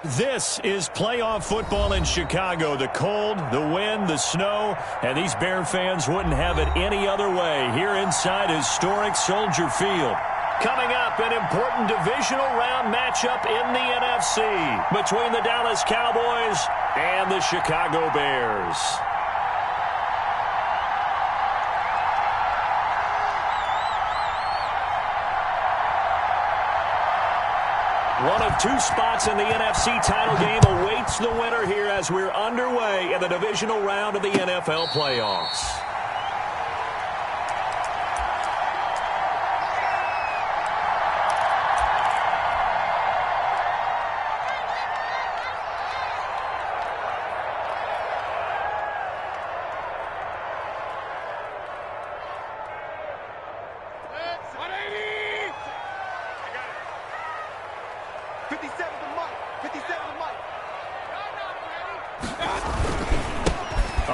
This is playoff football in Chicago. The cold, the wind, the snow, and these Bear fans wouldn't have it any other way here inside historic Soldier Field. Coming up, an important divisional round matchup in the NFC between the Dallas Cowboys and the Chicago Bears. One of two spots in the NFC title game awaits the winner here as we're underway in the divisional round of the NFL playoffs.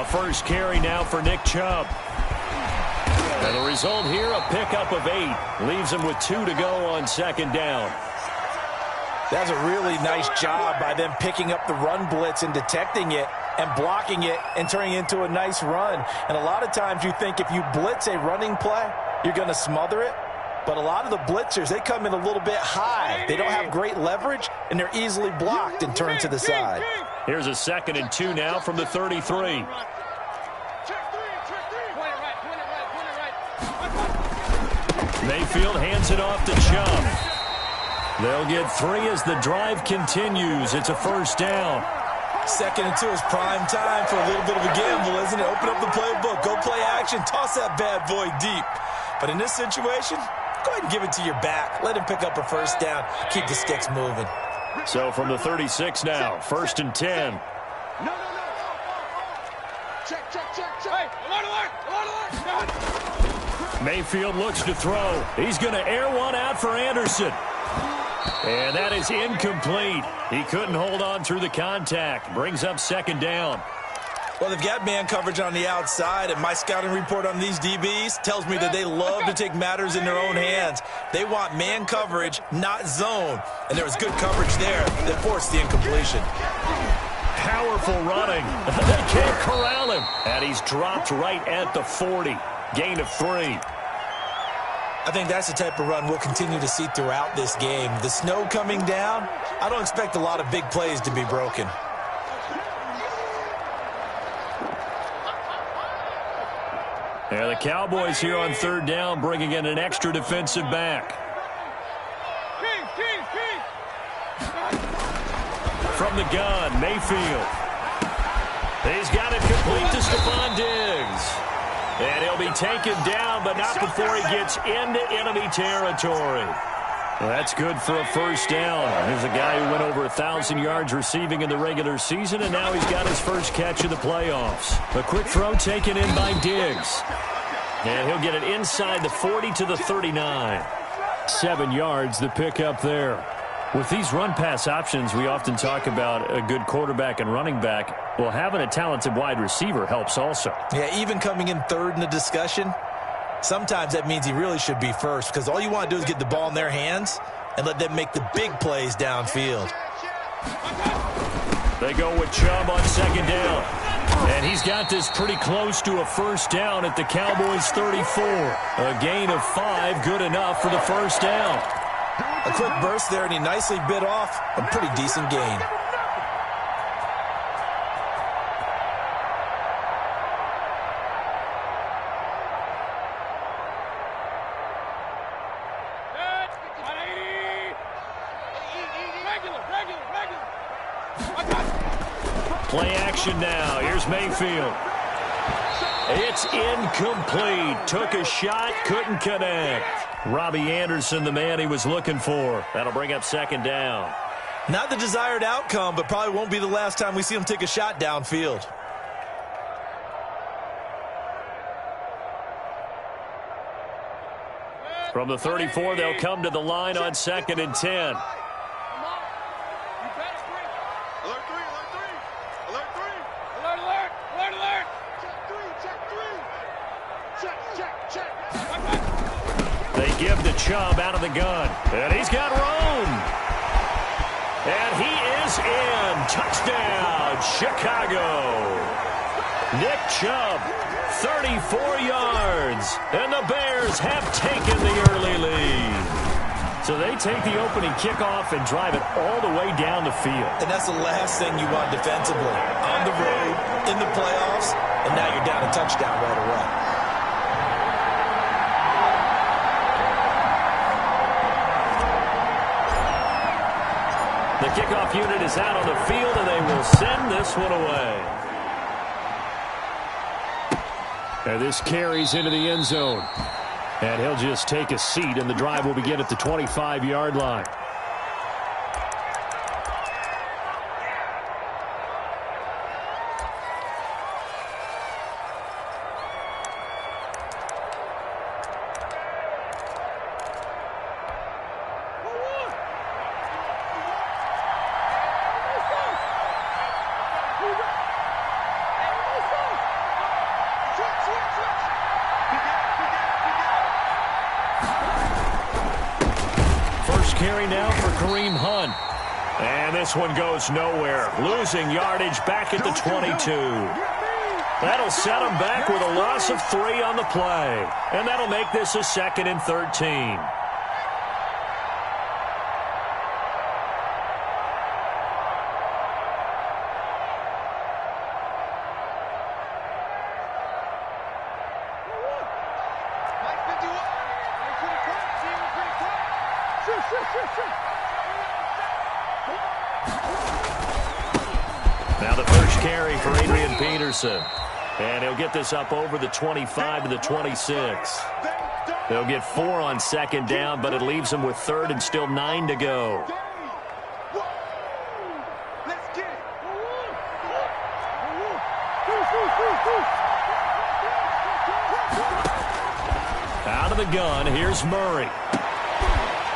First carry now for Nick Chubb. And the result here, a pickup of 8. Leaves him with 2 to go on second down. That's a really nice job by them picking up the run blitz and detecting it and blocking it and turning it into a nice run. And a lot of times you think if you blitz a running play, you're going to smother it. But a lot of the blitzers, they come in a little bit high. They don't have great leverage, and they're easily blocked and turned to the side. Here's a 2nd and 2 now from the 33. Mayfield hands it off to Chubb. They'll get 3 as the drive continues. It's a first down. 2nd and 2 is prime time for a little bit of a gamble, isn't it? Open up the playbook, go play action, toss that bad boy deep. But in this situation, go ahead and give it to your back. Let him pick up a first down. Keep the sticks moving. So from the 36 now, 1st and 10. No. Check. Hey, alert. Mayfield looks to throw. He's going to air one out for Anderson. And that is incomplete. He couldn't hold on through the contact. Brings up 2nd down. Well, they've got man coverage on the outside, and my scouting report on these DBs tells me that they love to take matters in their own hands. They want man coverage, not zone. And there was good coverage there that forced the incompletion. Powerful running. They can't corral him. And he's dropped right at the 40. Gain of 3. I think that's the type of run we'll continue to see throughout this game. The snow coming down, I don't expect a lot of big plays to be broken. And the Cowboys here on 3rd down, bringing in an extra defensive back. From the gun, Mayfield. He's got it complete to Stephon Diggs. And he'll be taken down, but not before he gets into enemy territory. Well, that's good for a first down. Here's a guy who went over 1,000 yards receiving in the regular season, and now he's got his first catch of the playoffs. A quick throw taken in by Diggs. And he'll get it inside the 40 to the 39. 7 yards, the pickup there. With these run-pass options, we often talk about a good quarterback and running back. Well, having a talented wide receiver helps also. Yeah, even coming in 3rd in the discussion, sometimes that means he really should be first, because all you want to do is get the ball in their hands and let them make the big plays downfield. They go with Chubb on 2nd down. And he's got this pretty close to a first down at the Cowboys' 34. A gain of 5, good enough for the first down. A quick burst there, and he nicely bit off a pretty decent gain. Play action now. Here's Mayfield. It's incomplete. Took a shot, couldn't connect. Robbie Anderson, the man he was looking for. That'll bring up 2nd down. Not the desired outcome, but probably won't be the last time we see him take a shot downfield. From the 34, they'll come to the line on 2nd and 10. They give the Chubb out of the gun. And he's got room. And he is in. Touchdown, Chicago. Nick Chubb, 34 yards. And the Bears have taken the early lead. So they take the opening kickoff and drive it all the way down the field. And that's the last thing you want defensively. On the road, in the playoffs, and now you're down a touchdown right away. The kickoff unit is out on the field, and they will send this one away. And this carries into the end zone. And he'll just take a seat, and the drive will begin at the 25-yard line. Carry now for Kareem Hunt. And this one goes nowhere. Losing yardage back at the 22. That'll set him back with a loss of 3 on the play. And that'll make this a 2nd and 13. Now the first carry for Adrian Peterson. And he'll get this up over the 25 to the 26. They'll get 4 on 2nd down, but it leaves them with 3rd and still 9 to go. Out of the gun, here's Murray.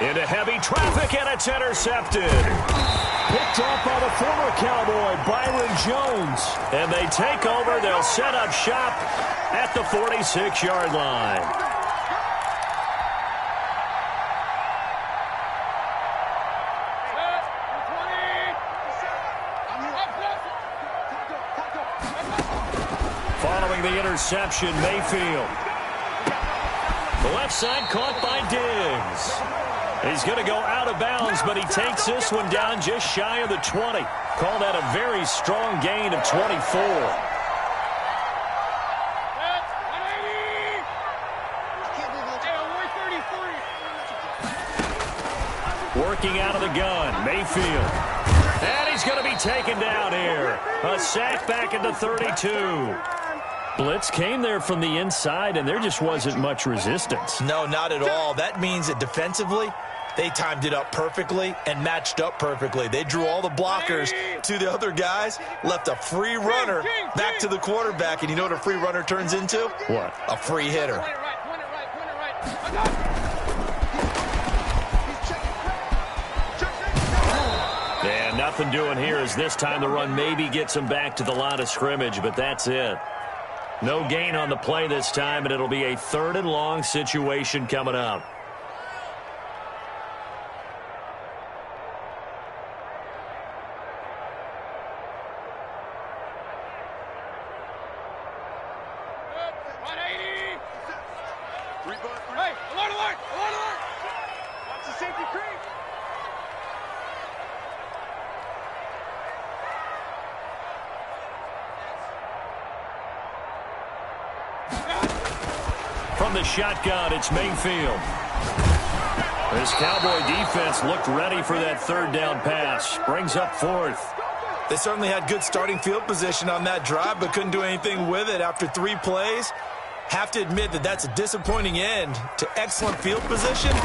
Into heavy traffic, and it's intercepted. Picked off by the former Cowboy, Byron Jones. And they take over. They'll set up shop at the 46-yard line. Following the interception, Mayfield. The left side caught by Diggs. He's going to go out of bounds, but he takes this one down just shy of the 20. Call that a very strong gain of 24. Working out of the gun, Mayfield. And he's going to be taken down here. A sack back at the 32. Blitz came there from the inside, and there just wasn't much resistance. No, not at all. That means that defensively, they timed it up perfectly and matched up perfectly. They drew all the blockers to the other guys, left a free runner back to the quarterback. And you know what a free runner turns into? What? A free hitter. And nothing doing here as this time the run maybe gets him back to the line of scrimmage, but that's it. No gain on the play this time, and it'll be a 3rd and long situation coming up. Hey, alert, alert, alert, alert! Watch the safety creep! From the shotgun, it's Mayfield. This Cowboy defense looked ready for that 3rd down pass. Brings up 4th. They certainly had good starting field position on that drive, but couldn't do anything with it after 3 plays. Have to admit that that's a disappointing end to excellent field position.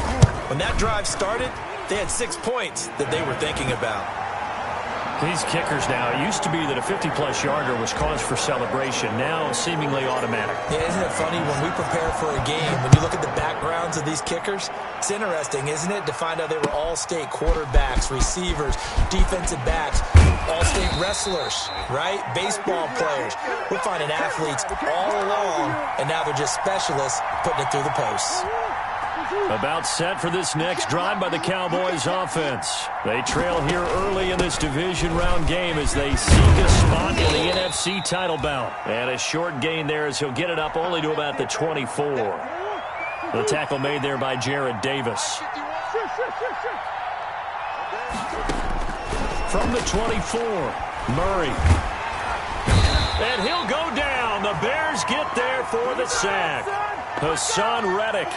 When that drive started, they had 6 points that they were thinking about. These kickers now, it used to be that a 50-plus yarder was cause for celebration. Now seemingly automatic. Yeah, isn't it funny when we prepare for a game, when you look at the backgrounds of these kickers, it's interesting, isn't it, to find out they were all-state quarterbacks, receivers, defensive backs, all-state wrestlers, right? Baseball players. We're finding athletes all along, and now they're just specialists putting it through the posts. About set for this next drive by the Cowboys offense. They trail here early in this division round game as they seek a spot in the NFC title bout. And a short gain there as he'll get it up only to about the 24. The tackle made there by Jarrad Davis. From the 24, Murray. And he'll go down. The Bears get there for the sack. Hassan Reddick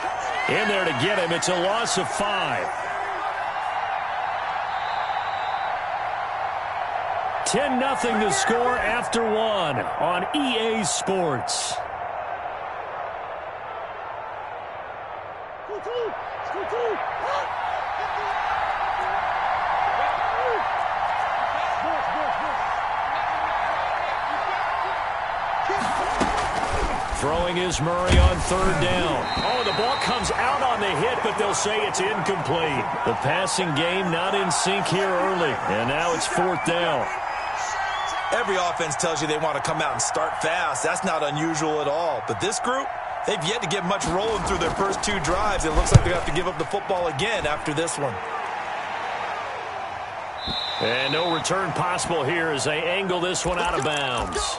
in there to get him. It's a loss of 5. 10-0 the score after 1 on EA Sports. Throwing is Murray on 3rd down. Oh, the ball comes out on the hit, but they'll say it's incomplete. The passing game not in sync here early, and now it's 4th down. Every offense tells you they want to come out and start fast. That's not unusual at all. But this group, they've yet to get much rolling through their first 2 drives. It looks like they have to give up the football again after this one. And no return possible here as they angle this one out of bounds.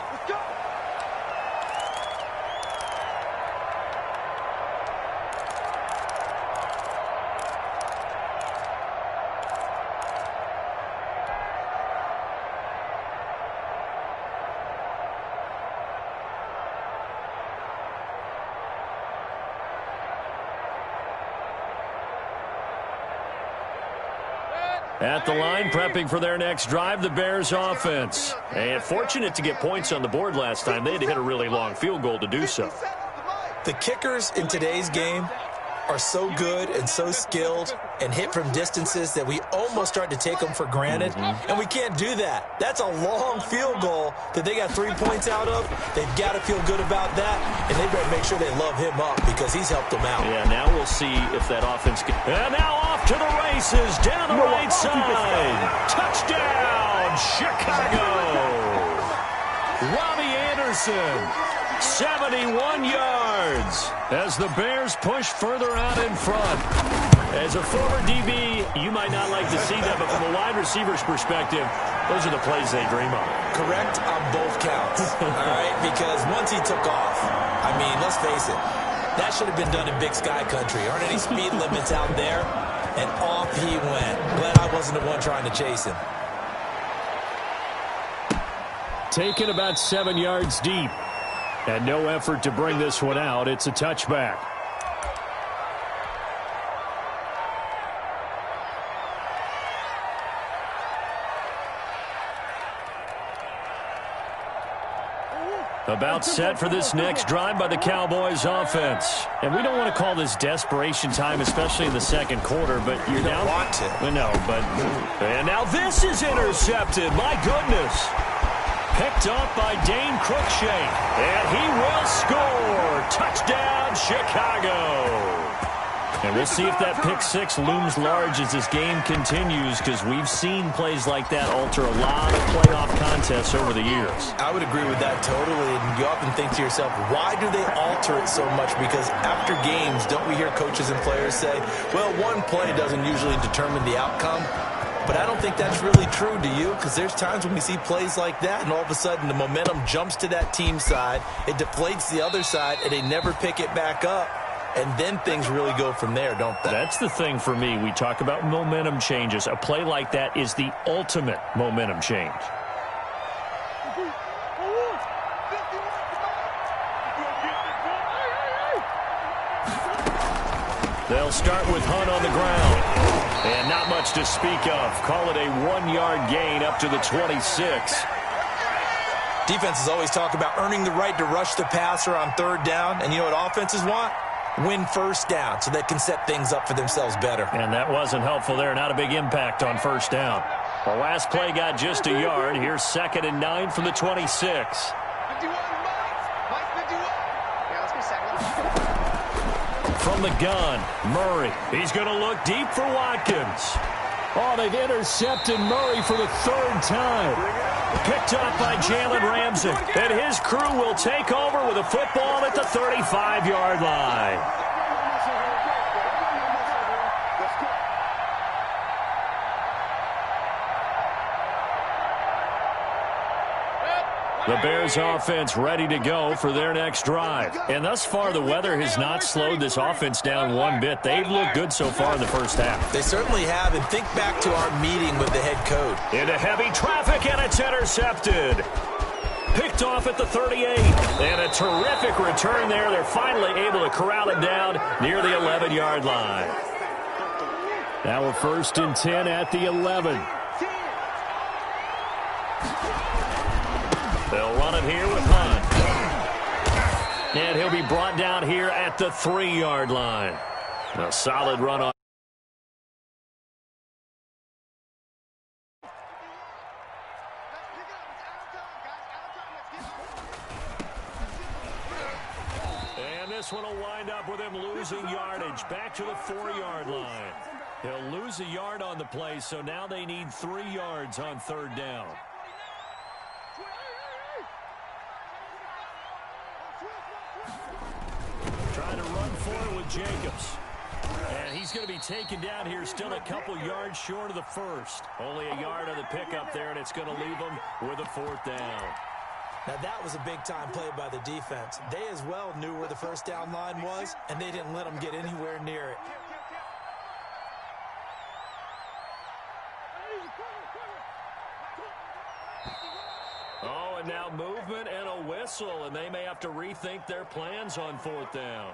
At the line, prepping for their next drive, the Bears offense. And fortunate to get points on the board last time. They had to hit a really long field goal to do so. The kickers in today's game are so good and so skilled and hit from distances that we almost start to take them for granted. And we can't do that. That's a long field goal that they got 3 points out of. They've got to feel good about that, and they better make sure they love him up because he's helped them out. Yeah, now we'll see if that offense can. And now off to the races, down the right side. Touchdown, Chicago. Robbie Anderson. 71 yards as the Bears push further out in front. As a former DB, you might not like to see that, but from a wide receiver's perspective, those are the plays they dream of. Correct on both counts, all right? Because once he took off, I mean, let's face it, that should have been done in Big Sky Country. Aren't any speed limits out there? And off he went. Glad I wasn't the one trying to chase him. Taken about 7 yards deep. And no effort to bring this one out. It's a touchback. About set for this next drive by the Cowboys offense. And we don't want to call this desperation time, especially in the second quarter, but you're down. Want to. No, but. And now this is intercepted. My goodness. Picked off by Dane Cruikshank. And he will score. Touchdown, Chicago. And we'll see if that pick six looms large as this game continues, because we've seen plays like that alter a lot of playoff contests over the years. I would agree with that totally. And you often think to yourself, why do they alter it so much? Because after games, don't we hear coaches and players say, well, one play doesn't usually determine the outcome? But I don't think that's really true, do you? Because there's times when we see plays like that, and all of a sudden the momentum jumps to that team side, it deflates the other side, and they never pick it back up. And then things really go from there, don't they? That's the thing for me. We talk about momentum changes. A play like that is the ultimate momentum change. They'll start with Hunt on the ground. And not much to speak of. Call it a 1-yard gain up to the 26. Defenses always talk about earning the right to rush the passer on third down. And you know what offenses want? Win first down so they can set things up for themselves better. And that wasn't helpful there. Not a big impact on first down. The last play got just a yard. Here's 2nd and 9 from the 26. From the gun, Murray. He's going to look deep for Watkins. Oh, they've intercepted Murray for the 3rd time. Picked up by Jalen Ramsey. And his crew will take over with a football at the 35-yard line. The Bears offense ready to go for their next drive. And thus far, the weather has not slowed this offense down one bit. They've looked good so far in the first half. They certainly have, and think back to our meeting with the head coach. Into heavy traffic, and it's intercepted. Picked off at the 38. And a terrific return there. They're finally able to corral it down near the 11-yard line. Now we're 1st and 10 at the 11. They'll run it here with Hunt. And he'll be brought down here at the 3-yard line. A solid run on. And this one will wind up with him losing yardage back to the 4-yard line. He'll lose a yard on the play, so now they need 3 yards on 3rd down. Trying to run for it with Jacobs. And he's going to be taken down here, still a couple yards short of the first. Only a yard on the pickup there, and it's going to leave him with a 4th down. Now, that was a big-time play by the defense. They as well knew where the first down line was, and they didn't let them get anywhere near it. Oh, and now movement and a whistle, and they may have to rethink their plans on 4th down.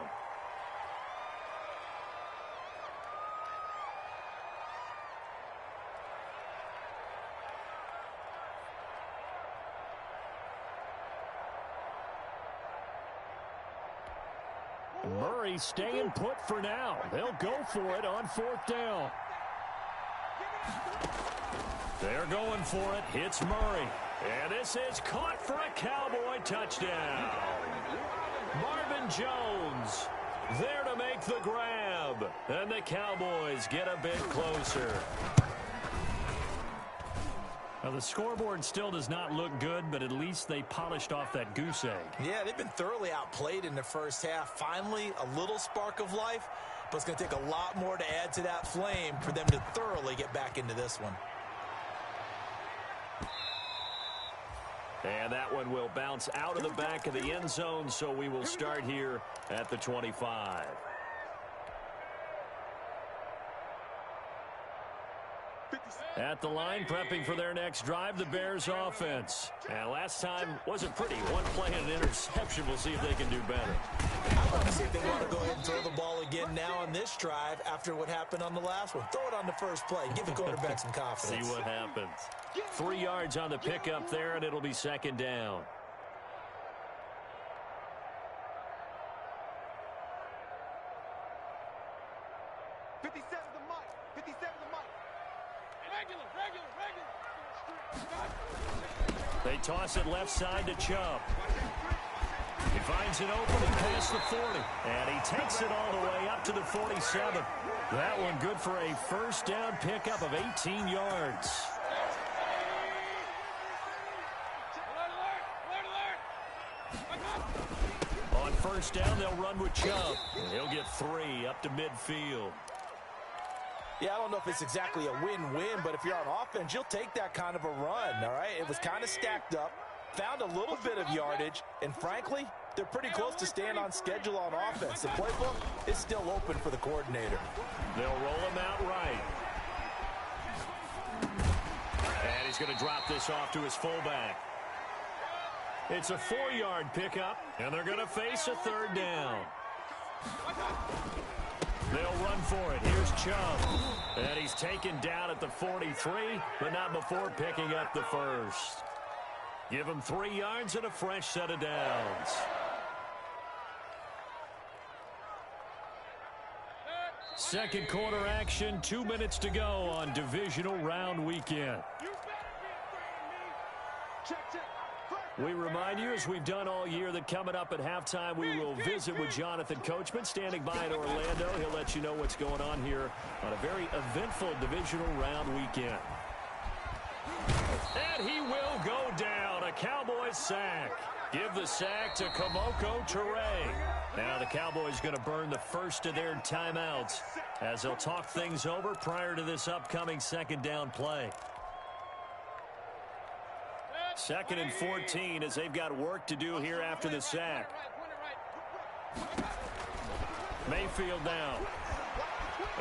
Murray staying put for now. They'll go for it on 4th down. They're going for it. Hits Murray. And this is caught for a Cowboy touchdown. Marvin Jones there to make the grab. And the Cowboys get a bit closer. Now, the scoreboard still does not look good, but at least they polished off that goose egg. Yeah, they've been thoroughly outplayed in the first half. Finally, a little spark of life, but it's going to take a lot more to add to that flame for them to thoroughly get back into this one. And that one will bounce out of the back of the end zone, so we will start here at the 25. At the line, prepping for their next drive, the Bears offense. And last time wasn't pretty. One play and an interception. We'll see if they can do better. I want to see if they want to go ahead and throw the ball again now on this drive after what happened on the last one. Throw it on the first play. Give the quarterback some confidence. See what happens. 3 yards on the pickup there, and it'll be 2nd down. They toss it left side to Chubb. He finds an opening past the 40. And he takes it all the way up to the 47. That one good for a 1st down pickup of 18 yards. On 1st down, they'll run with Chubb. And he'll get 3 up to midfield. Yeah, I don't know if it's exactly a win-win, but if you're on offense, you'll take that kind of a run, all right? It was kind of stacked up, found a little bit of yardage, and frankly, they're pretty close to staying on schedule on offense. The playbook is still open for the coordinator. They'll roll him out right. And he's going to drop this off to his fullback. It's a 4-yard pickup, and they're going to face a 3rd down. They'll run for it. Here's Chubb. And he's taken down at the 43, but not before picking up the 1st. Give him 3 yards and a fresh set of downs. Second quarter action, 2 minutes to go on divisional round weekend. We remind you, as we've done all year, that coming up at halftime, we will visit with Jonathan Coachman, standing by in Orlando. He'll let you know what's going on here on a very eventful divisional round weekend. And he will go down. A Cowboys sack. Give the sack to Kamoko Toure. Now the Cowboys going to burn the first of their timeouts as they'll talk things over prior to this upcoming 2nd down play. 2nd and 14 as they've got work to do here after the sack. Mayfield down.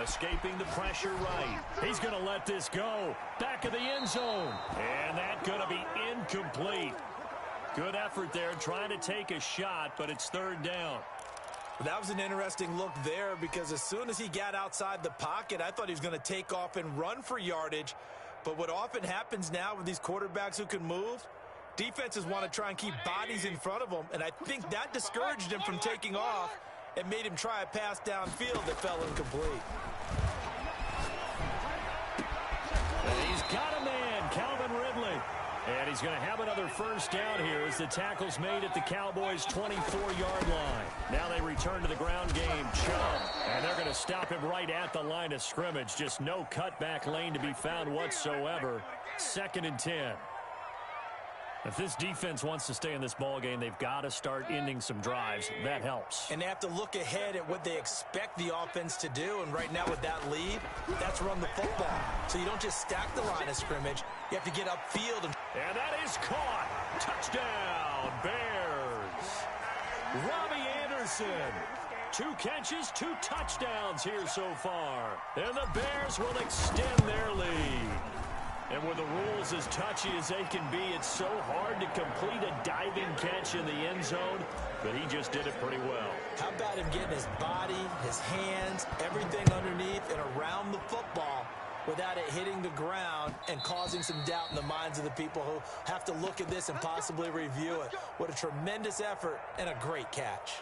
Escaping the pressure right. He's going to let this go. Back of the end zone. And that's going to be incomplete. Good effort there trying to take a shot, but it's 3rd down. That was an interesting look there because as soon as he got outside the pocket, I thought he was going to take off and run for yardage. But what often happens now with these quarterbacks who can move, defenses want to try and keep bodies in front of them, and I think that discouraged him from taking off and made him try a pass downfield that fell incomplete. And he's got a man, Calvin Ridley. And he's going to have another 1st down here as the tackle's made at the Cowboys' 24-yard line. Now they return to the ground game. Chubb. And they're going to stop him right at the line of scrimmage. Just no cutback lane to be found whatsoever. 2nd and 10. If this defense wants to stay in this ballgame, they've got to start ending some drives. That helps. And they have to look ahead at what they expect the offense to do. And right now with that lead, that's run the football. So you don't just stack the line of scrimmage. You have to get upfield. And that is caught. Touchdown, Bears. Robbie Anderson. 2 catches, 2 touchdowns here so far. And the Bears will extend their lead. And with the rules as touchy as they can be, it's so hard to complete a diving catch in the end zone, but he just did it pretty well. How about him getting his body, his hands, everything underneath and around the football without it hitting the ground and causing some doubt in the minds of the people who have to look at this and possibly review it. What a tremendous effort and a great catch.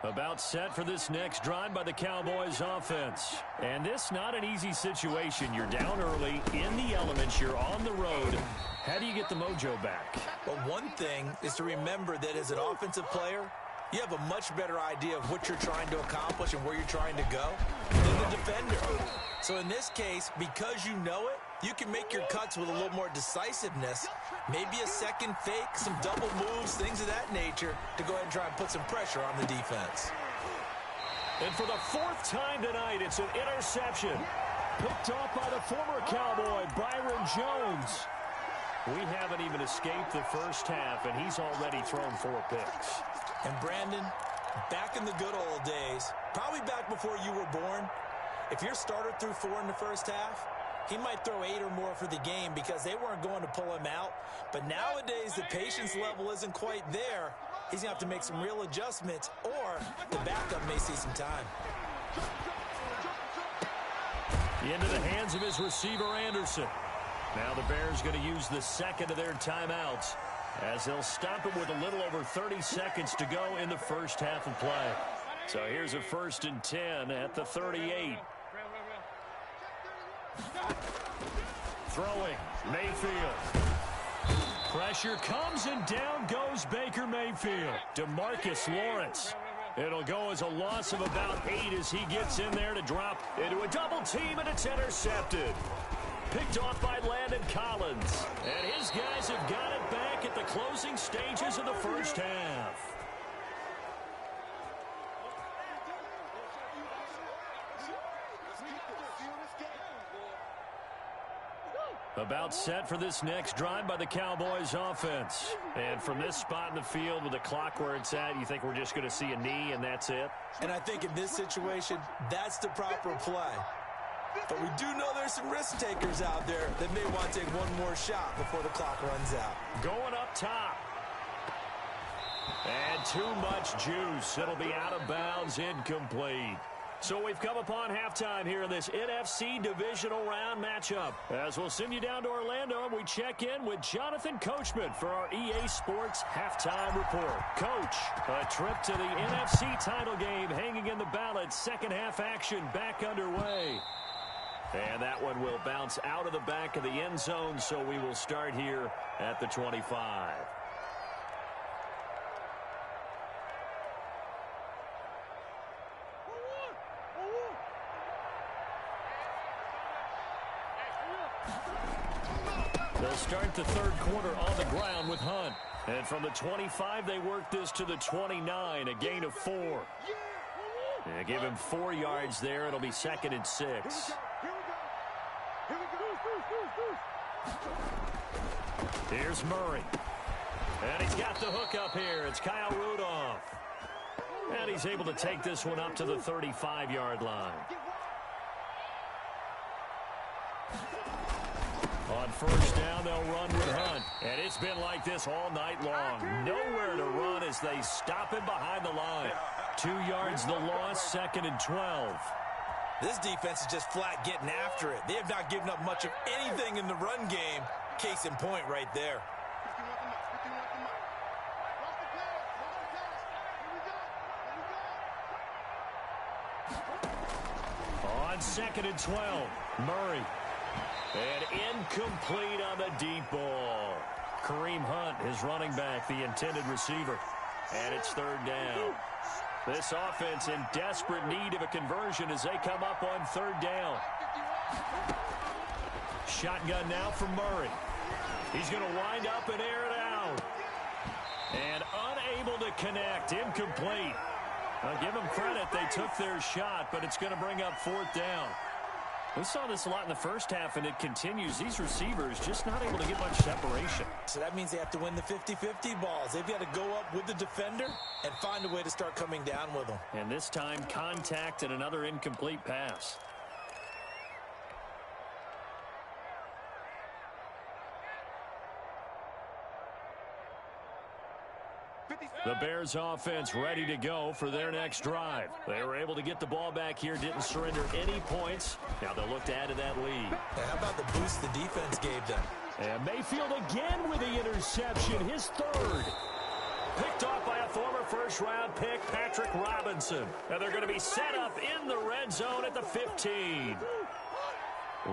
About set for this next drive by the Cowboys offense. And this not an easy situation. You're down early, in the elements, you're on the road. How do you get the mojo back? Well, one thing is to remember that as an offensive player, you have a much better idea of what you're trying to accomplish and where you're trying to go than the defender. So in this case, because you know it, you can make your cuts with a little more decisiveness, maybe a second fake, some double moves, things of that nature, to go ahead and try and put some pressure on the defense. And for the 4th time tonight, it's an interception. Picked off by the former Cowboy, Byron Jones. We haven't even escaped the first half, and he's already thrown 4 picks. And Brandon, back in the good old days, probably back before you were born, if your starter threw 4 in the first half, he might throw 8 or more for the game because they weren't going to pull him out. But nowadays, the patience level isn't quite there. He's going to have to make some real adjustments, or the backup may see some time. Into the hands of his receiver, Anderson. Now the Bears going to use the 2nd of their timeouts as they'll stop him with a little over 30 seconds to go in the first half of play. So here's a 1st and 10 at the 38. Throwing, Mayfield. Pressure comes and down goes Baker Mayfield. DeMarcus Lawrence. It'll go as a loss of about 8 as he gets in there to drop into a double team, and it's intercepted. Picked off by Landon Collins. And his guys have got it back at the closing stages of the first half. About set for this next drive by the Cowboys offense. And from this spot in the field with the clock where it's at, you think we're just going to see a knee and that's it? And I think in this situation, that's the proper play. But we do know there's some risk takers out there that may want to take one more shot before the clock runs out. Going up top. And too much juice. It'll be out of bounds, incomplete. So we've come upon halftime here in this NFC divisional round matchup. As we'll send you down to Orlando, and we check in with Jonathan Coachman for our EA Sports Halftime Report. Coach, a trip to the NFC title game hanging in the balance. Second half action back underway. And that one will bounce out of the back of the end zone, so we will start here at the 25. They'll start the third quarter on the ground with Hunt. And from the 25, they work this to the 29, a gain of 4. Yeah, give him 4 yards there. It'll be 2nd and 6. Here we go. Here's Murray. And he's got the hook up here. It's Kyle Rudolph. And he's able to take this one up to the 35-yard line. On 1st down, they'll run with Hunt. And it's been like this all night long. Nowhere to run as they stop him behind the line. 2 yards the loss, 2nd and 12. This defense is just flat getting after it. They have not given up much of anything in the run game. Case in point right there. On 2nd and 12, Murray. And incomplete on the deep ball. Kareem Hunt, his running back, the intended receiver. And it's 3rd down. This offense in desperate need of a conversion as they come up on 3rd down. Shotgun now for Murray. He's going to wind up and air it out. And unable to connect. Incomplete. I'll give them credit. They took their shot, but it's going to bring up 4th down. We saw this a lot in the first half, and it continues. These receivers just not able to get much separation. So that means they have to win the 50-50 balls. They've got to go up with the defender and find a way to start coming down with them. And this time, contact and another incomplete pass. The Bears offense ready to go for their next drive. They were able to get the ball back here, didn't surrender any points. Now they'll look to add to that lead. How about the boost the defense gave them? And Mayfield again with the interception, his 3rd. Picked off by a former first-round pick, Patrick Robinson. And they're going to be set up in the red zone at the 15.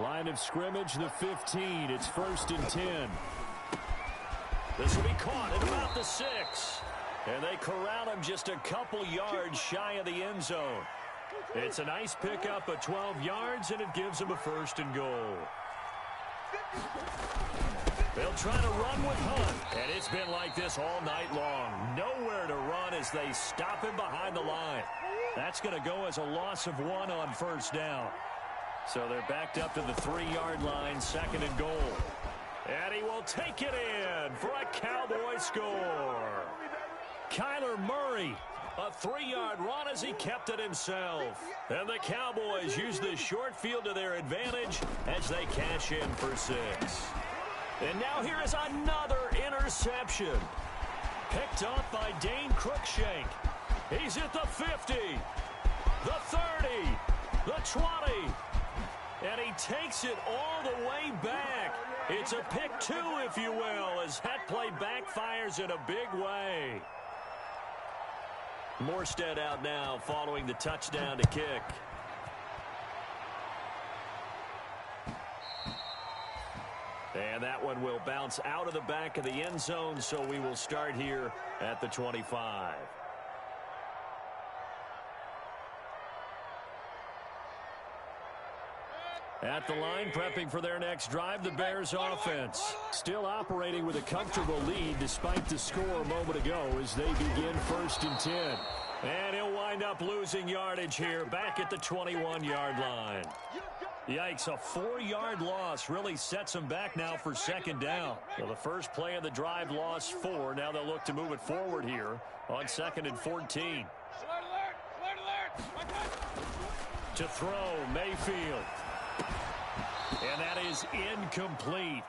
Line of scrimmage, the 15. It's 1st and 10. This will be caught at about the 6. And they corral him just a couple yards shy of the end zone. It's a nice pickup of 12 yards, and it gives them a 1st and goal. They'll try to run with Hunt, and it's been like this all night long. Nowhere to run as they stop him behind the line. That's going to go as a loss of 1 on 1st down. So they're backed up to the 3-yard line, 2nd and goal. And he will take it in for a Cowboy score. Kyler Murray, a 3-yard run as he kept it himself. And the Cowboys use this short field to their advantage as they cash in for 6. And now here is another interception. Picked up by Dane Cruikshank. He's at the 50, the 30, the 20. And he takes it all the way back. It's a pick 2, if you will, as that play backfires in a big way. Morstead out now following the touchdown to kick. And that one will bounce out of the back of the end zone, so we will start here at the 25. At the line, prepping for their next drive, the Bears offense. Still operating with a comfortable lead despite the score a moment ago as they begin 1st and 10. And he'll wind up losing yardage here back at the 21-yard line. Yikes, a 4-yard loss really sets them back now for 2nd down. Well, the first play of the drive lost 4. Now they'll look to move it forward here on 2nd and 14. To throw, Mayfield. And that is incomplete.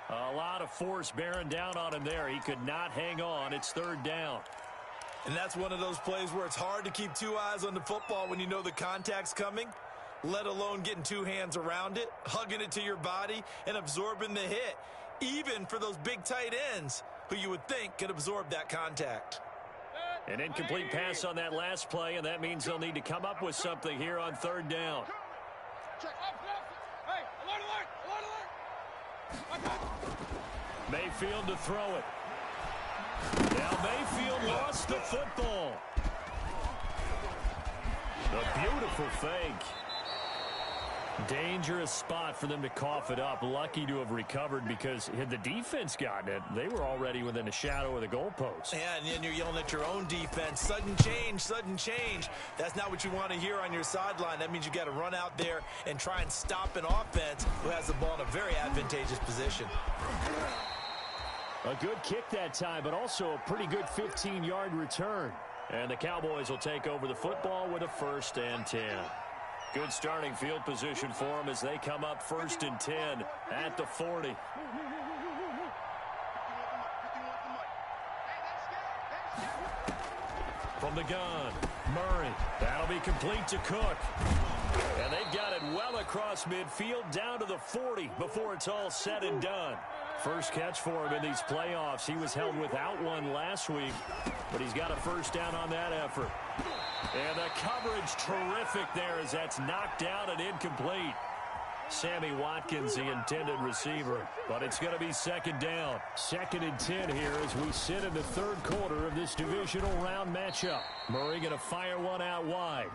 A lot of force bearing down on him there. He could not hang on. It's 3rd down. And that's one of those plays where it's hard to keep 2 eyes on the football when you know the contact's coming, let alone getting 2 hands around it, hugging it to your body, and absorbing the hit, even for those big tight ends who you would think could absorb that contact. An incomplete pass on that last play, and that means they'll need to come up with something here on 3rd down. Mayfield to throw it. Now Mayfield lost the football. The beautiful fake. Dangerous spot for them to cough it up. Lucky to have recovered, because had the defense gotten it, they were already within a shadow of the goalpost. Yeah, and then you're yelling at your own defense. Sudden change, sudden change. That's not what you want to hear on your sideline. That means you got to run out there and try and stop an offense who has the ball in a very advantageous position. A good kick that time, but also a pretty good 15-yard return. And the Cowboys will take over the football with a 1st and 10. Good starting field position for them as they come up 1st and 10 at the 40. From the gun, Murray. That'll be complete to Cook. And they've got it well across midfield down to the 40 before it's all said and done. First catch for him in these playoffs. He was held without one last week, but he's got a 1st down on that effort. And the coverage terrific there as that's knocked down and incomplete. Sammy Watkins, the intended receiver, but it's going to be 2nd down. 2nd and 10 here as we sit in the 3rd quarter of this divisional round matchup. Murray going to fire one out wide.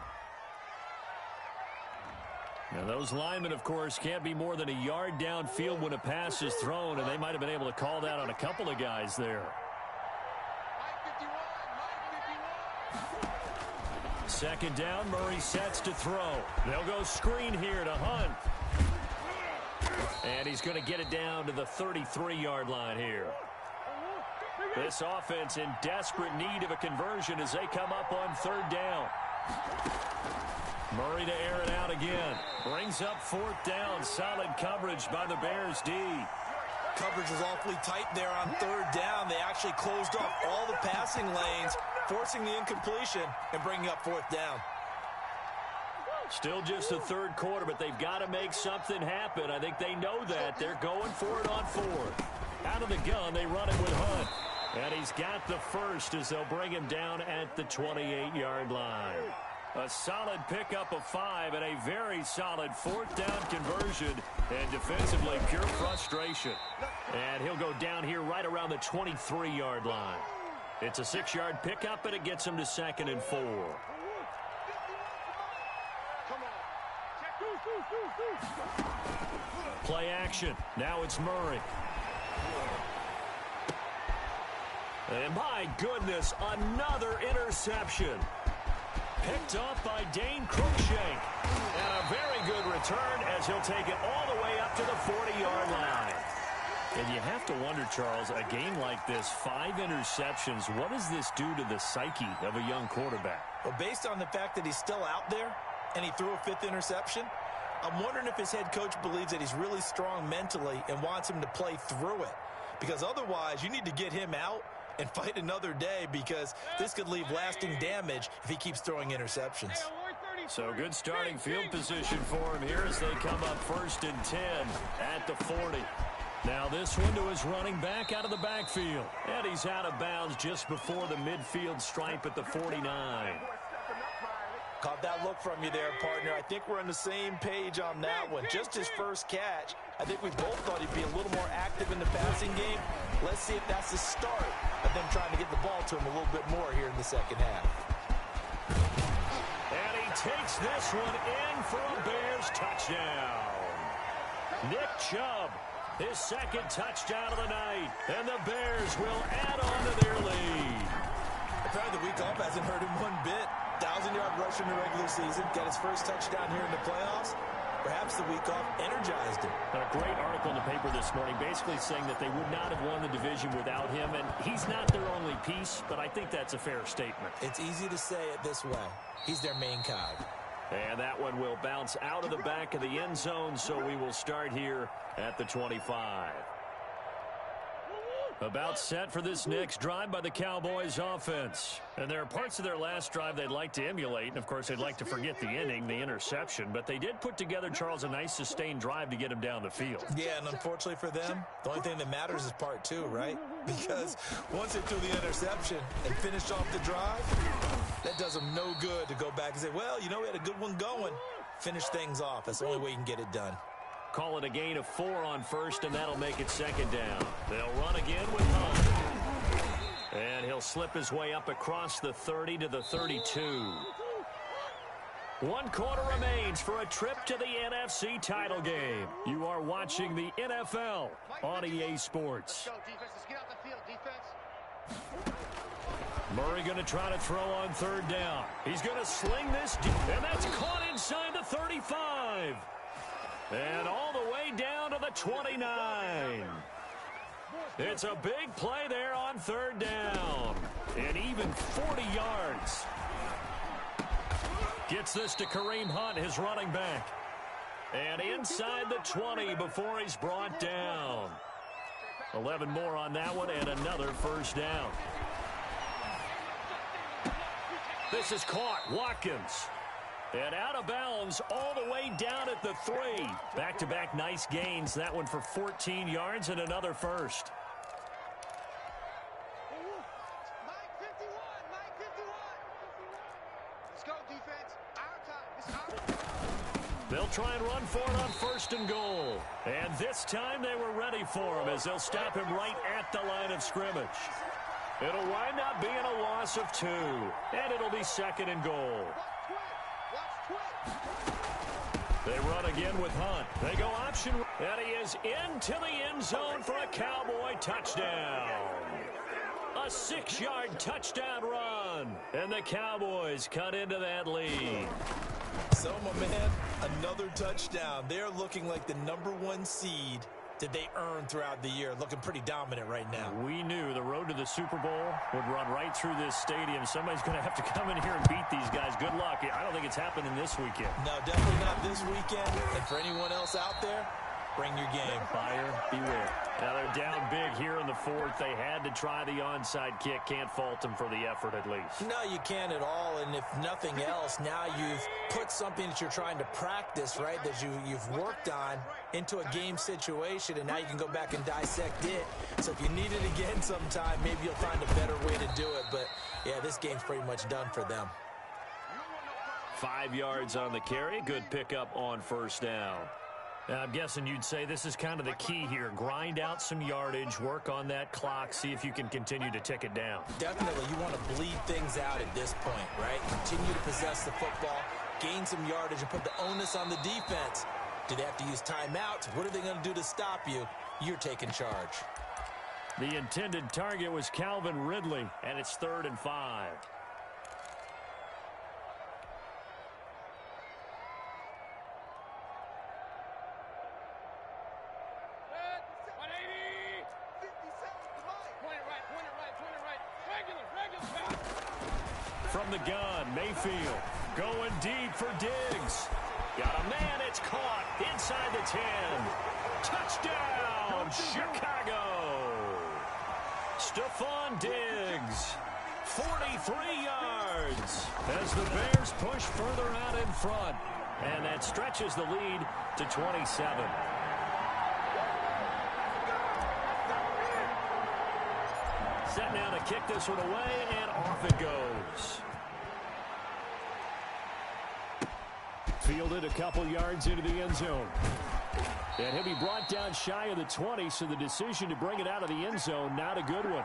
Now those linemen, of course, can't be more than a yard downfield when a pass is thrown, and they might have been able to call that on a couple of guys there. 2nd down, Murray sets to throw. They'll go screen here to Hunt. And he's going to get it down to the 33-yard line here. This offense in desperate need of a conversion as they come up on 3rd down. Murray to air it out again. Brings up 4th down. Solid coverage by the Bears D. Coverage was awfully tight there on 3rd down. They actually closed off all the passing lanes, forcing the incompletion and bringing up 4th down. Still just the 3rd quarter, but they've got to make something happen. I think they know that. They're going for it on 4th. Out of the gun, they run it with Hunt. And he's got the 1st as they'll bring him down at the 28-yard line. A solid pickup of 5 and a very solid 4th down conversion. And defensively, pure frustration. And he'll go down here right around the 23-yard line. It's a 6-yard pickup, and it gets him to 2nd and 4. Play action. Now it's Murray. And my goodness, another interception. Picked off by Dane Cruikshank. And a very good return as he'll take it all the way up to the 40-yard line. And you have to wonder, Charles, a game like this, 5 interceptions, what does this do to the psyche of a young quarterback? Well, based on the fact that he's still out there and he threw a 5th interception, I'm wondering if his head coach believes that he's really strong mentally and wants him to play through it. Because otherwise, you need to get him out and fight another day, because this could leave lasting damage if he keeps throwing interceptions. So good starting field position for him here as they come up 1st and 10 at the 40. Now this one to his running back out of the backfield. And he's out of bounds just before the midfield stripe at the 49. Caught that look from you there, partner. I think we're on the same page on that one. Just his first catch. I think we both thought he'd be a little more active in the passing game. Let's see if that's the start of them trying to get the ball to him a little bit more here in the 2nd half. And he takes this one in for a Bears touchdown. Nick Chubb, his 2nd touchdown of the night. And the Bears will add on to their lead. Apparently the week off hasn't hurt him one bit. 1,000-yard rush in the regular season. Got his first touchdown here in the playoffs. Perhaps the week off energized him. A great article in the paper this morning basically saying that they would not have won the division without him. And he's not their only piece, but I think that's a fair statement. It's easy to say it this way. He's their main cog. And that one will bounce out of the back of the end zone, so we will start here at the 25. About set for this next drive by the Cowboys offense. And there are parts of their last drive they'd like to emulate. And, of course, they'd like to forget the inning, the interception. But they did put together, Charles, a nice sustained drive to get him down the field. Yeah, and unfortunately for them, the only thing that matters is part 2, right? Because once they threw the interception and finished off the drive, that does them no good to go back and say, well, you know, we had a good one going. Finish things off. That's the only way you can get it done. Call it a gain of 4 on 1st, and that'll make it 2nd down. They'll run again with Hunt. And he'll slip his way up across the 30 to the 32. 1 quarter remains for a trip to the NFC title game. You are watching the NFL on EA Sports. Let's go, defense. Let's get out the field, defense. Murray going to try to throw on 3rd down. He's going to sling this, and that's caught inside the 35. And all the way down to the 29. It's a big play there on 3rd down. And even 40 yards. Gets this to Kareem Hunt, his running back. And inside the 20 before he's brought down. 11 more on that one and another 1st down. This is caught. Watkins. And out of bounds all the way down at the 3. Back-to-back nice gains. That one for 14 yards and another 1st. Mike 51. Mike 51. Let's go, defense. Our time. It's our time. They'll try and run for it on 1st and goal. And this time they were ready for him as they'll stop him right at the line of scrimmage. It'll wind up being a loss of 2. And it'll be 2nd and goal. They run again with Hunt. They go option. And he is into the end zone for a Cowboy touchdown. A 6-yard touchdown run. And the Cowboys cut into that lead. So, my man, another touchdown. They're looking like the #1 seed that they earned throughout the year. Looking pretty dominant right now. We knew the road to the Super Bowl would run right through this stadium. Somebody's going to have to come in here and beat these guys. Good luck. I don't think it's happening this weekend. No, definitely not this weekend. And for anyone else out there, bring your game. Buyer beware. Now they're down big here in the 4th. They had to try the onside kick. Can't fault them for the effort at least. No, you can't at all. And if nothing else, now you've put something that you're trying to practice, right, that you've worked on into a game situation, and now you can go back and dissect it. So if you need it again sometime, maybe you'll find a better way to do it. But, yeah, this game's pretty much done for them. 5 yards on the carry. Good pickup on 1st down. Now, I'm guessing you'd say this is kind of the key here. Grind out some yardage, work on that clock, see if you can continue to tick it down. Definitely, you want to bleed things out at this point, right? Continue to possess the football, gain some yardage, and put the onus on the defense. Do they have to use timeouts? What are they going to do to stop you? You're taking charge. The intended target was Calvin Ridley, and it's 3rd and 5. From the gun, Mayfield going deep for Diggs. Got a man, it's caught inside the 10. Touchdown, Chicago. Stephon Diggs, 43 yards as the Bears push further out in front. And that stretches the lead to 27. Set now to kick this one away, and off it goes. Fielded a couple yards into the end zone. And he'll be brought down shy of the 20, so the decision to bring it out of the end zone, not a good one.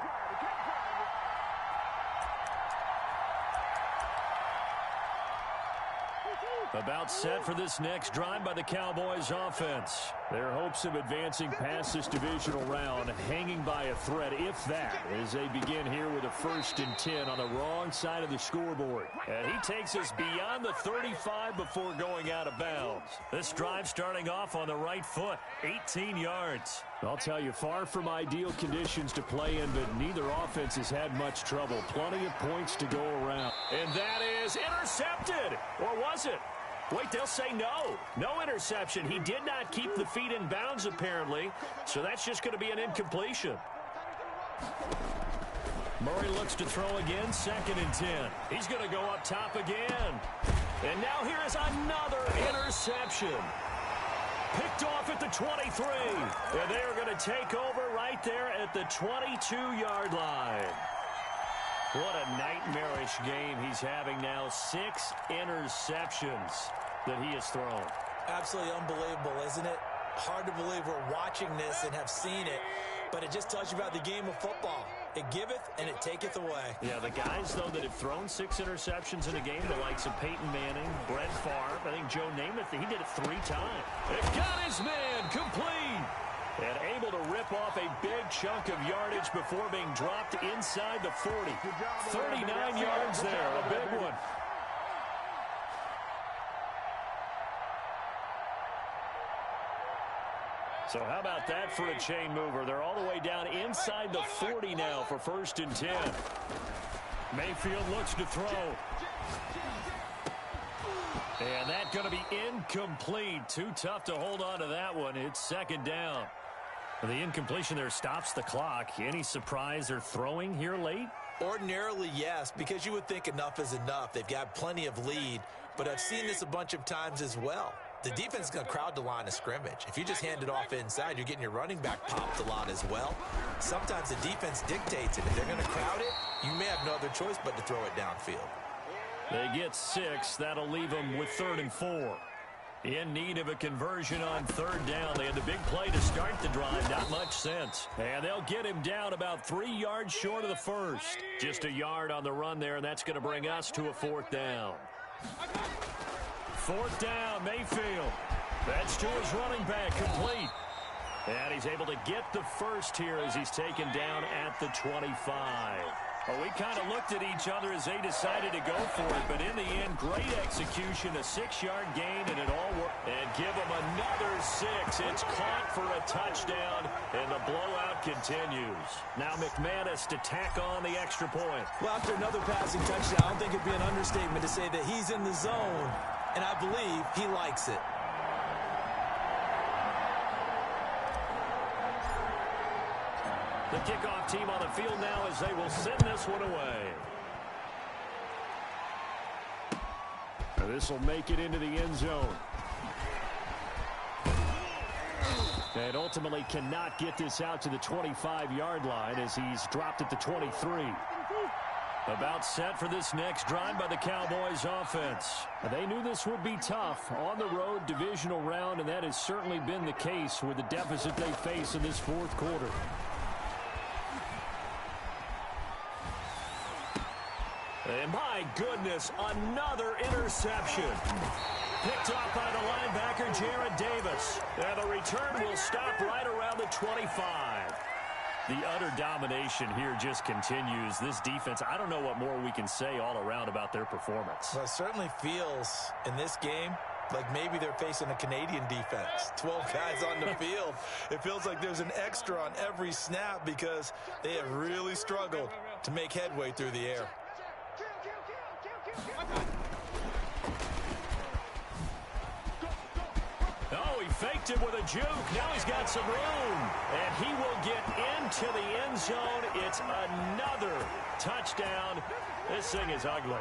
About set for this next drive by the Cowboys offense. Their hopes of advancing past this divisional round hanging by a thread, if that, as they begin here with a 1st and 10 on the wrong side of the scoreboard. And he takes us beyond the 35 before going out of bounds. This drive starting off on the right foot, 18 yards. I'll tell you, far from ideal conditions to play in, but neither offense has had much trouble. Plenty of points to go around. And that is intercepted. Or was it? Wait, they'll say no. No interception. He did not keep the feet in bounds, apparently, so that's just going to be an incompletion. Murray looks to throw again, 2nd and 10. He's going to go up top again. And now here is another interception. Picked off at the 23. And they are going to take over right there at the 22-yard line. What a nightmarish game he's having now. 6 interceptions that he has thrown. Absolutely unbelievable, isn't it? Hard to believe we're watching this and have seen it, but it just tells you about the game of football. It giveth and it taketh away. Yeah, the guys, though, that have thrown 6 interceptions in a game, the likes of Peyton Manning, Brett Favre, I think Joe Namath, he did it 3 times. It got his man complete. And able to rip off a big chunk of yardage before being dropped inside the 40. 39 yards there, a big one. So how about that for a chain mover? They're all the way down inside the 40 now for 1st and 10. Mayfield looks to throw. And that's going to be incomplete. Too tough to hold on to that one. It's 2nd down. The incompletion there stops the clock. Any surprise they're throwing here late? Ordinarily, yes, because you would think enough is enough. They've got plenty of lead, but I've seen this a bunch of times as well. The defense is going to crowd the line of scrimmage. If you just hand it off inside, you're getting your running back popped a lot as well. Sometimes the defense dictates it. If they're going to crowd it, you may have no other choice but to throw it downfield. They get 6. That'll leave them with 3rd and 4. In need of a conversion on 3rd down. They had the big play to start the drive. Not much sense. And they'll get him down about 3 yards short of the 1st. Just a yard on the run there, and that's going to bring us to a 4th down. 4th down, Mayfield. That's to his running back, complete. And he's able to get the 1st here as he's taken down at the 25. Well, we kind of looked at each other as they decided to go for it, but in the end, great execution, a 6-yard gain, and it all worked. And give them another 6. It's caught for a touchdown, and the blowout continues. Now McManus to tack on the extra point. Well, after another passing touchdown, I don't think it'd be an understatement to say that he's in the zone, and I believe he likes it. The kickoff team on the field now as they will send this one away. This will make it into the end zone. And ultimately cannot get this out to the 25-yard line as he's dropped at the 23. About set for this next drive by the Cowboys offense. They knew this would be tough on the road divisional round, and that has certainly been the case with the deficit they face in this 4th quarter. And my goodness, another interception. Picked off by the linebacker, Jarrad Davis. And the return will stop right around the 25. The utter domination here just continues. This defense, I don't know what more we can say all around about their performance. Well, it certainly feels in this game like maybe they're facing a Canadian defense. 12 guys on the field. It feels like there's an extra on every snap because they have really struggled to make headway through the air. Oh, he faked it with a juke. Now he's got some room. And he will get into the end zone. It's another touchdown. This thing is ugly.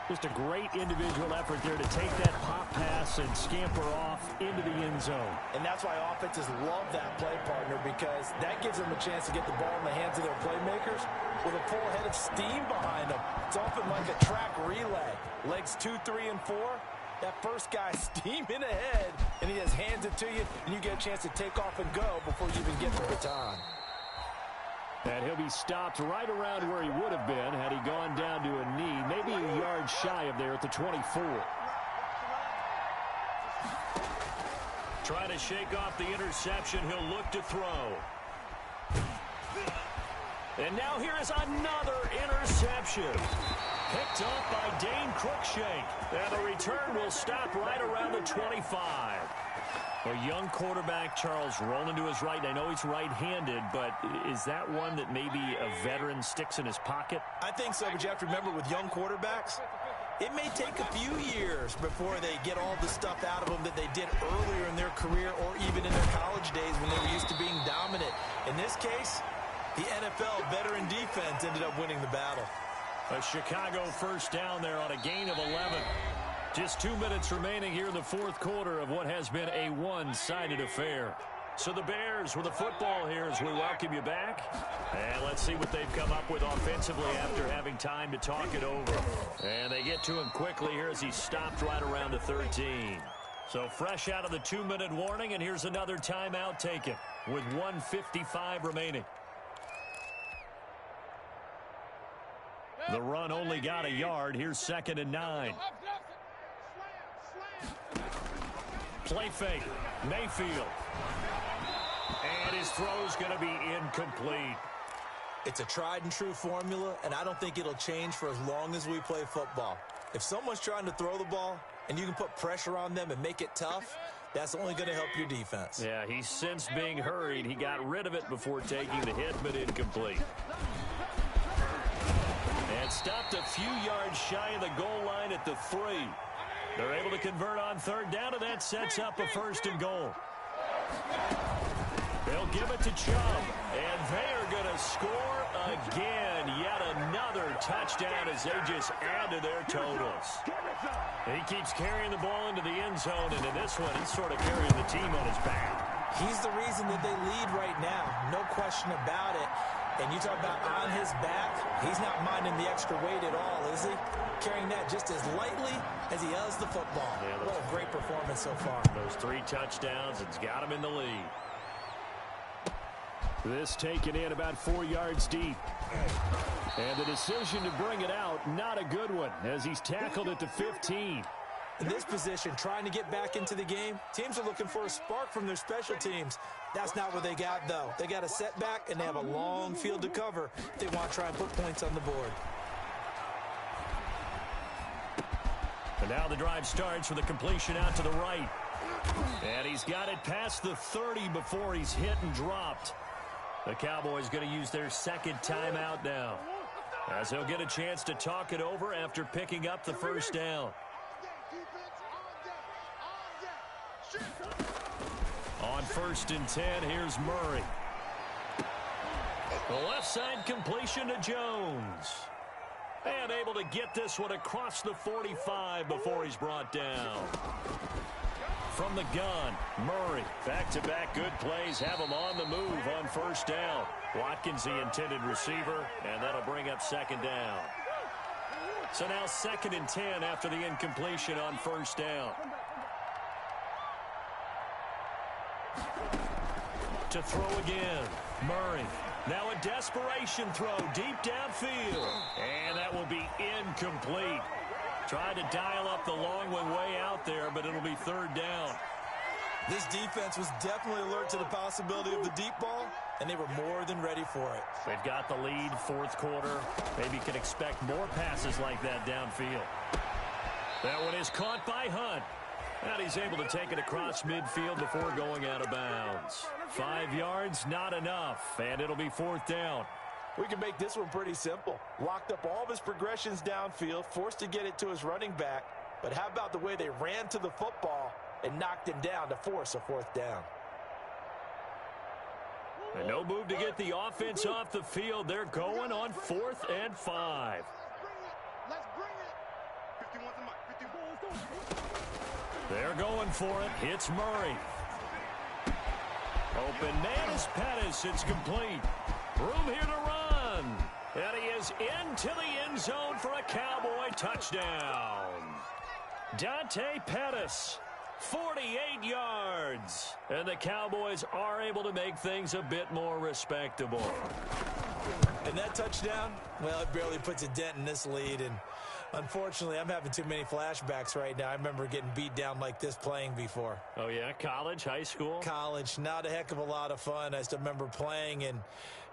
Just a great individual effort there to take that pop pass and scamper off into the end zone. And that's why offenses love that play, partner, because that gives them a chance to get the ball in the hands of their playmakers with a full head of steam behind them. It's often like a track relay. Legs 2, 3, and 4. That first guy steaming ahead, and he just hands it to you, and you get a chance to take off and go before you even get the baton. And he'll be stopped right around where he would have been had he gone down to a knee, maybe a yard shy of there at the 24. Trying to shake off the interception. He'll look to throw. And now here is another interception. Picked off by Dane Cruikshank. And the return will stop right around the 25. A young quarterback, Charles, rolling to his right. I know he's right-handed, but is that one that maybe a veteran sticks in his pocket? I think so, but you have to remember with young quarterbacks, it may take a few years before they get all the stuff out of them that they did earlier in their career or even in their college days when they were used to being dominant. In this case, the NFL veteran defense ended up winning the battle. A Chicago first down there on a gain of 11. Just 2 minutes remaining here in the 4th quarter of what has been a one-sided affair. So the Bears with the football here as we welcome you back. And let's see what they've come up with offensively after having time to talk it over. And they get to him quickly here as he stopped right around the 13. So fresh out of the 2-minute warning, and here's another timeout taken with 1:55 remaining. The run only got a yard. Here's 2nd and 9. Play fake. Mayfield. And his throw's going to be incomplete. It's a tried and true formula, and I don't think it'll change for as long as we play football. If someone's trying to throw the ball and you can put pressure on them and make it tough, that's only going to help your defense. Yeah, he's since being hurried. He got rid of it before taking the hit, but incomplete. And stopped a few yards shy of the goal line at the 3. They're able to convert on 3rd down, and that sets up a 1st and goal. They'll give it to Chubb, and they are going to score again. Yet another touchdown as they just add to their totals. He keeps carrying the ball into the end zone, and in this one, he's sort of carrying the team on his back. He's the reason that they lead right now, no question about it. And you talk about on his back, he's not minding the extra weight at all, is he? Carrying that just as lightly as he does the football. Yeah, what a great performance so far. Those 3 touchdowns, it's got him in the lead. This taken in about 4 yards deep. And the decision to bring it out, not a good one, as he's tackled at the 15. In this position, trying to get back into the game, teams are looking for a spark from their special teams. That's not what they got, though. They got a setback, and they have a long field to cover if they want to try and put points on the board. And now the drive starts with a completion out to the right. And he's got it past the 30 before he's hit and dropped. The Cowboys going to use their 2nd timeout now, as they'll get a chance to talk it over after picking up the 1st down. On 1st and 10, here's Murray. The left side completion to Jones. And able to get this one across the 45 before he's brought down. From the gun, Murray. Back-to-back good plays have him on the move on 1st down. Watkins the intended receiver, and that'll bring up 2nd down. So now 2nd and 10 after the incompletion on 1st down. To throw again, Murray. Now a desperation throw deep downfield. And that will be incomplete. Tried to dial up the long one way out there, but it'll be 3rd down. This defense was definitely alert to the possibility of the deep ball, and they were more than ready for it. They've got the lead, 4th quarter. Maybe can expect more passes like that downfield. That one is caught by Hunt. And he's able to take it across midfield before going out of bounds. 5 yards, not enough, and it'll be 4th down. We can make this one pretty simple. Locked up all of his progressions downfield, forced to get it to his running back. But how about the way they ran to the football and knocked him down to force a 4th down? And no move to get the offense off the field. They're going on 4th and 5. Let's bring it. 51 to Mike. 51. They're going for it. Hits Murray. Open man is Pettis. It's complete. Room here to run. And he is into the end zone for a Cowboy touchdown. Dante Pettis, 48 yards. And the Cowboys are able to make things a bit more respectable. And that touchdown, well, it barely puts a dent in this lead. And unfortunately, I'm having too many flashbacks right now. I remember getting beat down like this playing before. Oh, yeah? College, high school? College, not a heck of a lot of fun. I still remember playing and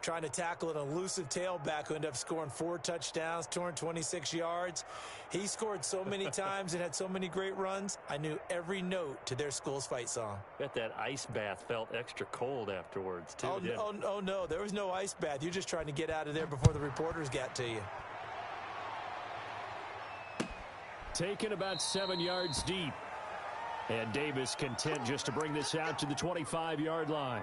trying to tackle an elusive tailback who ended up scoring 4 touchdowns, 226 yards. He scored so many times and had so many great runs, I knew every note to their school's fight song. Bet that ice bath felt extra cold afterwards, too. Oh, no, there was no ice bath. You're just trying to get out of there before the reporters got to you. Taken about 7 yards deep. And Davis content just to bring this out to the 25-yard line.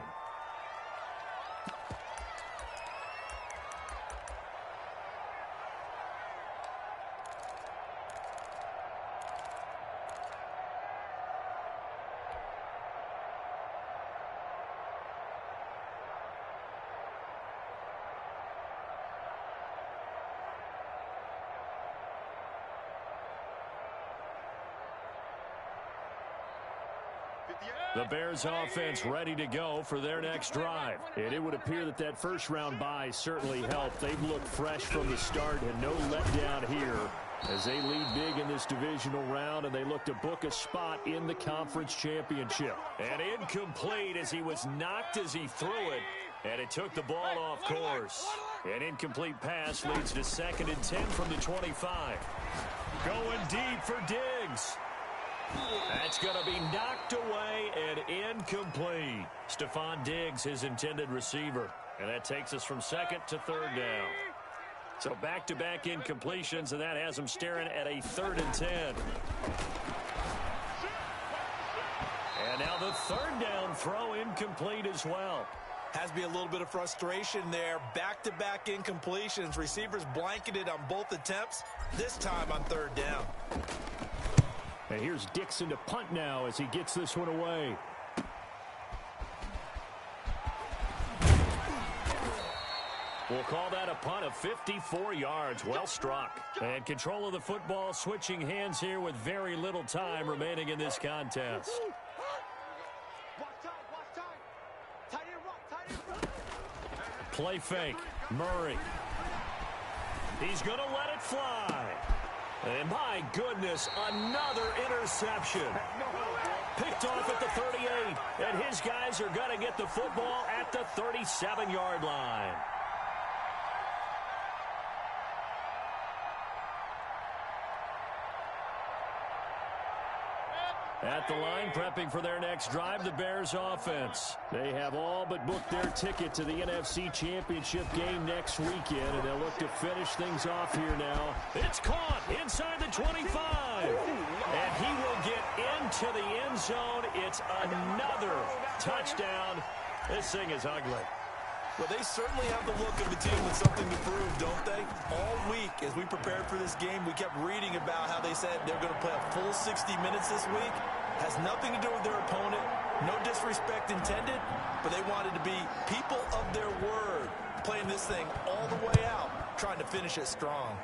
The Bears offense ready to go for their next drive. And it would appear that that first-round bye certainly helped. They've looked fresh from the start and no letdown here as they lead big in this divisional round, and they look to book a spot in the conference championship. And incomplete as he was knocked as he threw it, and it took the ball off course. An incomplete pass leads to 2nd and 10 from the 25. Going deep for Diggs. That's going to be knocked away and incomplete. Stephon Diggs, his intended receiver. And that takes us from 2nd to 3rd down. So back-to-back incompletions, and that has them staring at a 3rd and 10. And now the 3rd down throw incomplete as well. Has to be a little bit of frustration there. Back-to-back incompletions. Receivers blanketed on both attempts, this time on 3rd down. And here's Dixon to punt now as he gets this one away. We'll call that a punt of 54 yards. Well struck. And control of the football switching hands here with very little time remaining in this contest. Play fake. Murray. He's going to let it fly. And my goodness, another interception. Picked off at the 38. And his guys are going to get the football at the 37-yard line. At the line, prepping for their next drive, the Bears offense. They have all but booked their ticket to the NFC Championship game next weekend, and they'll look to finish things off here now. It's caught inside the 25. And he will get into the end zone. It's another touchdown. This thing is ugly. Well, they certainly have the look of a team with something to prove, don't they? All week, as we prepared for this game, we kept reading about how they said they're going to play a full 60 minutes this week. Has nothing to do with their opponent. No disrespect intended, but they wanted to be people of their word, playing this thing all the way out, trying to finish it strong.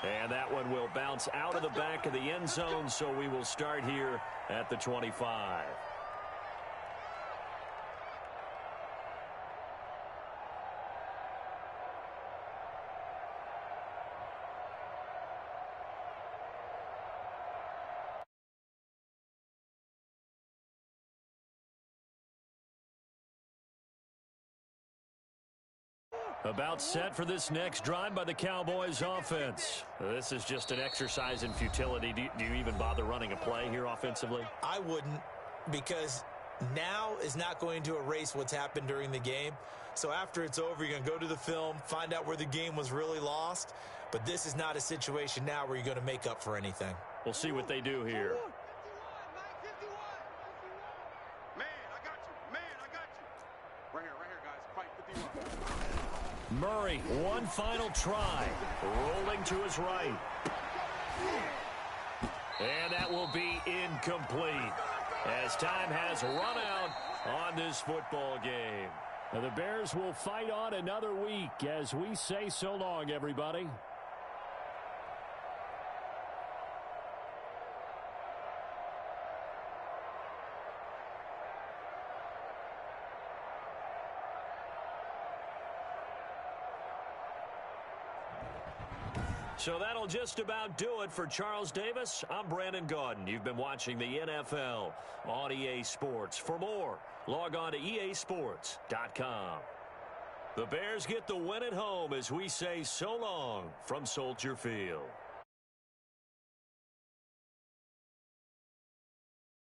And that one will bounce out of the back of the end zone, so we will start here at the 25. About set for this next drive by the Cowboys offense. This is just an exercise in futility. Do you even bother running a play here offensively? I wouldn't, because now is not going to erase what's happened during the game. So after it's over, you're going to go to the film, find out where the game was really lost. But this is not a situation now where you're going to make up for anything. We'll see what they do here. Murray, one final try. Rolling to his right. And that will be incomplete as time has run out on this football game. Now the Bears will fight on another week as we say so long, everybody. So that'll just about do it for Charles Davis. I'm Brandon Gaudin. You've been watching the NFL on EA Sports. For more, log on to easports.com. The Bears get the win at home as we say so long from Soldier Field.